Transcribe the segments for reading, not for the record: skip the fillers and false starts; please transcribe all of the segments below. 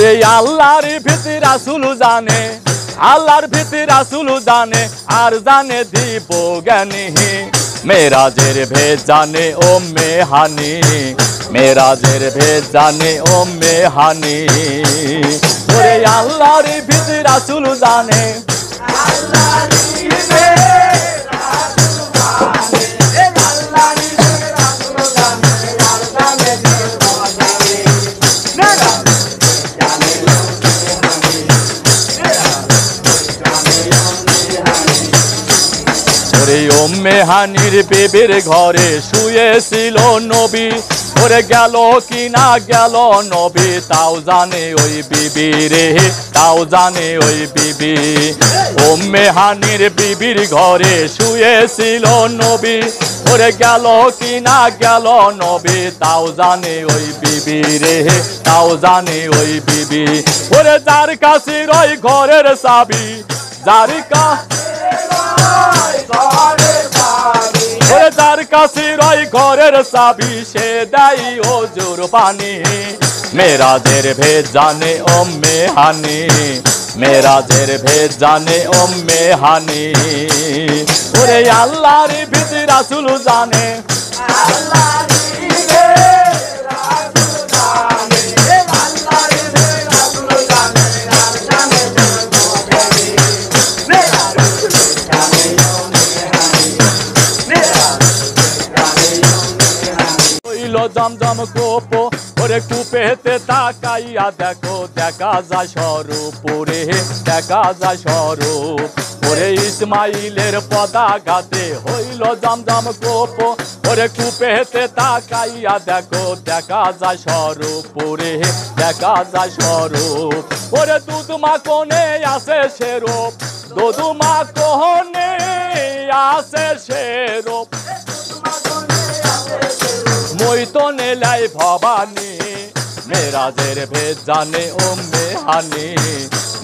ওরে আল্লাহর ভীতি রাসূল জানে, আল্লাহর ভীতি রাসূল জানে, আর জানে দিব জ্ঞানী। মেরাজের ভেদ জানে উম্মে হানি, মেরাজের ভেদ জানে উম্মে হানি। ওরে আল্লাহর ভীতি রাসূল জানে, ওরে উম্মে হানির বিবির ঘরে শুয়েছিল নবী, ওরে গেল কি না গেল নবী তাও জানে ওই বিবি রে, তাও জানে ওই বিবি। উম্মে হানির বিবির ঘরে শুয়েছিল নবী, ওরে গেল কি না গেল নবী তাও জানে ওই বিবি রে, তাও জানে ওই বিবি। ওরে যার কাছে ওই ঘরের চাবি, যার ওরে যার কাছে ওই ঘরের চাবি সে দেয় ওজুর পানি। মেরাজের ভেদ জানে উম্মে হানি, মেরাজের ভেদ জানে উম্মে হানি। ওরে আল্লাহর ভীতি রাসূল জানে, জমজম কোপ, ওরে কূপেতে তাকাইয়া দেখো দেখা যায় স্বরূপ, ওরে দেখা যায় স্বরূপ। ওরে ইসমাইলের পদাঘাতে হইল জমজম কোপ, ওরে কূপেতে তাকাইয়া দেখো দেখা যায় স্বরূপ, ওরে দেখা যায় স্বরূপ। ওরে দুধমা কোনে আছে সেরূপ, দুধমা কোনে আছে সেরূপ, মইতনে লাই ভবানী। মেরাজের ভেদ জানে উম্মে হানি,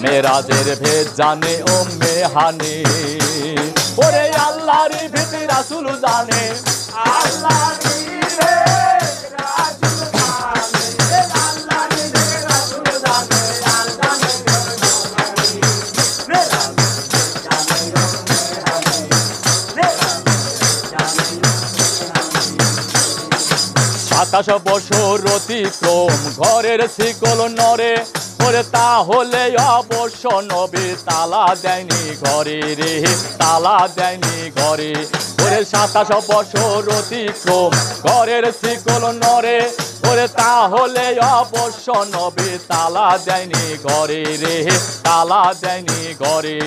মেরাজের ভেদ জানে উম্মে হানি। ওরে আল্লাহর ভীতি রাসূল জানে, আল্লাহর সাতাশ বছর অতিক্রম ঘরের শিকল নরে, ওরে তাহলে অবশ্য নবী তালা দেয়নি ঘরে রে, তালা দেয়নি ঘরে। ওরে 27 বছর অতিক্রম ঘরের শিকল নরে, ওরে তাহলে অবশ্য নবী তালা দেয়নি ঘরে রে, তালা দেয়নি ঘরে।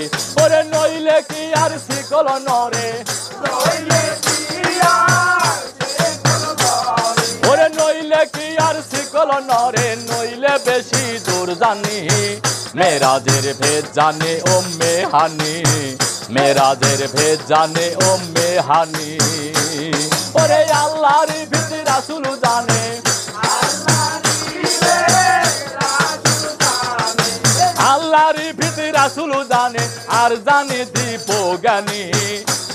ওরে নইলে কি আর শিকল নরে, ওরে নইলে কি আর শিকল নরে, নইলে বেশি দূর জানি। মেরাজের ভেদ জানে উম্মে হানি, মেরাজের ভেদ জানে উম্মে হানি। ওরে আল্লাহর ভীতি রাসূল জানে, আল্লাহর ভীতি রাসূল জানে, আর জানে দিব জ্ঞানী।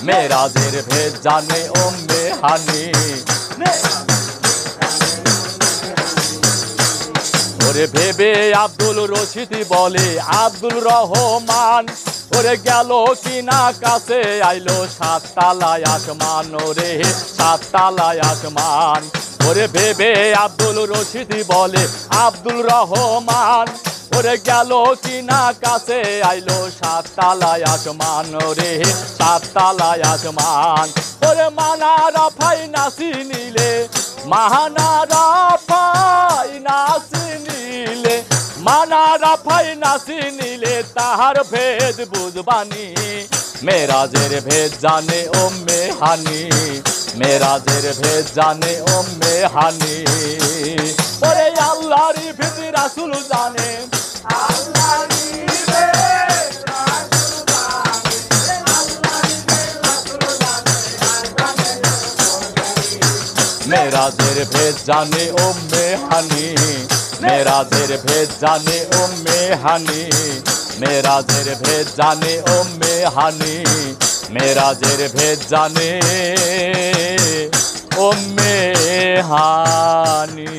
মেরাজের ভেদ জানে উম্মে হানি। ওরে ভেবে আব্দুল রশিদ বলে আব্দুল রহমান, ওরে গেল কিনা কাছে আইলো 7 তালায় আসমান, ওরে 7 তালায় আসমান। ওরে ভেবে আব্দুল রশিদ বলে আব্দুল রহমান, ওরে গেল কিনা কাছে আইলো 7 তালায় আসমান, ওরে 7 তালায় আসমান। ওরে মানারা ফাই নাসি নিলে, মাহানারা ফাই নাসি নিলে, মানারা ফাই নাসি নিলে তাহার ভেদ বুঝবানি। মেরাজের ভেদ জানে উম্মে হানি, মেরাজের ভেদ জানে উম্মে হানি। ওরে আল্লাহর ভীতি রাসূল জানে, মেরাজের ভেদ জানে উম্মে হানি, মেরাজের ভেদ জানে উম্মে হানি, মেরাজের ভেদ জানে উম্মে হানি, মেরাজের ভেদ জানে উম্মে হানি।